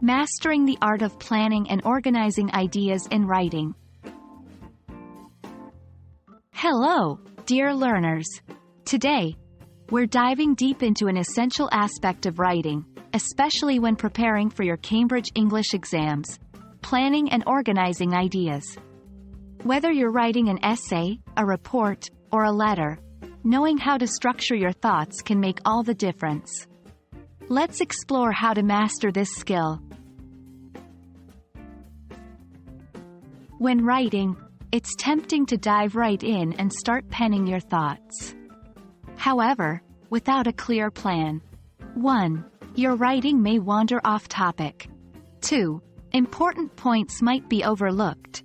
Mastering the art of planning and organizing ideas in writing. Hello, dear learners. Today, we're diving deep into an essential aspect of writing, especially when preparing for your Cambridge English exams: planning and organizing ideas. Whether you're writing an essay, a report, or a letter, knowing how to structure your thoughts can make all the difference. Let's explore how to master this skill. When writing, it's tempting to dive right in and start penning your thoughts. However, without a clear plan, 1. Your writing may wander off topic. 2. Important points might be overlooked.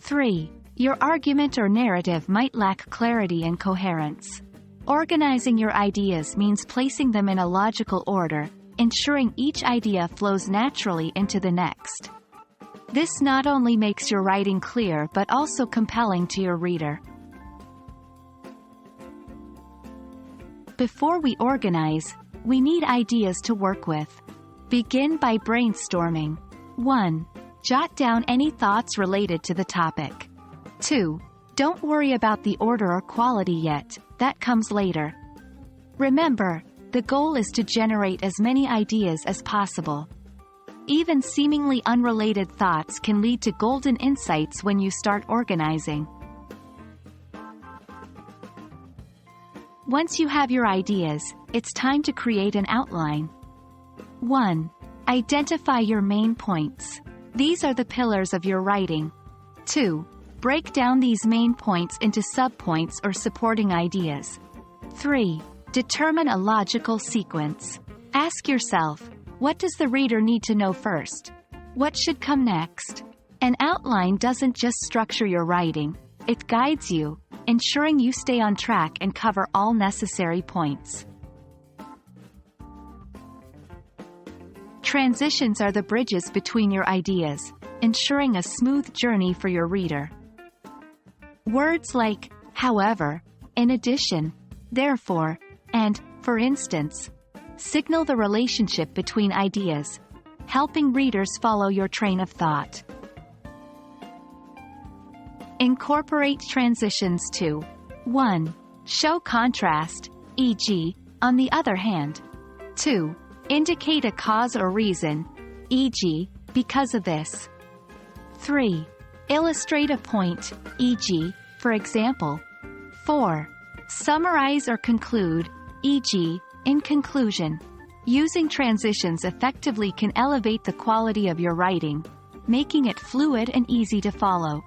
3. Your argument or narrative might lack clarity and coherence. Organizing your ideas means placing them in a logical order, ensuring each idea flows naturally into the next. This not only makes your writing clear but also compelling to your reader. Before we organize, we need ideas to work with. Begin by brainstorming. 1. Jot down any thoughts related to the topic. 2. Don't worry about the order or quality yet, that comes later. Remember, the goal is to generate as many ideas as possible. Even seemingly unrelated thoughts can lead to golden insights when you start organizing. Once you have your ideas, it's time to create an outline. 1. Identify your main points. These are the pillars of your writing. 2. Break down these main points into subpoints or supporting ideas. 3. Determine a logical sequence. Ask yourself, what does the reader need to know first? What should come next? An outline doesn't just structure your writing, it guides you, ensuring you stay on track and cover all necessary points. Transitions are the bridges between your ideas, ensuring a smooth journey for your reader. Words like, however, in addition, therefore, and, for instance, signal the relationship between ideas, helping readers follow your train of thought. Incorporate transitions to 1. Show contrast, e.g., on the other hand. 2. Indicate a cause or reason, e.g., because of this. 3. Illustrate a point, e.g., for example. 4. Summarize or conclude, e.g., in conclusion. Using transitions effectively can elevate the quality of your writing, making it fluid and easy to follow.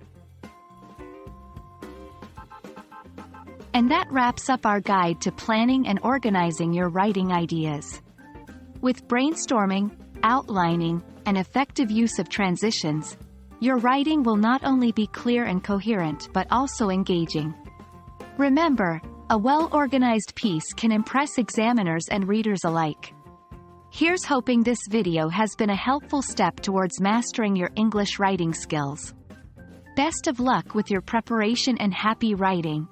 And that wraps up our guide to planning and organizing your writing ideas. With brainstorming, outlining, and effective use of transitions, your writing will not only be clear and coherent but also engaging. Remember, a well-organized piece can impress examiners and readers alike. Here's hoping this video has been a helpful step towards mastering your English writing skills. Best of luck with your preparation and happy writing!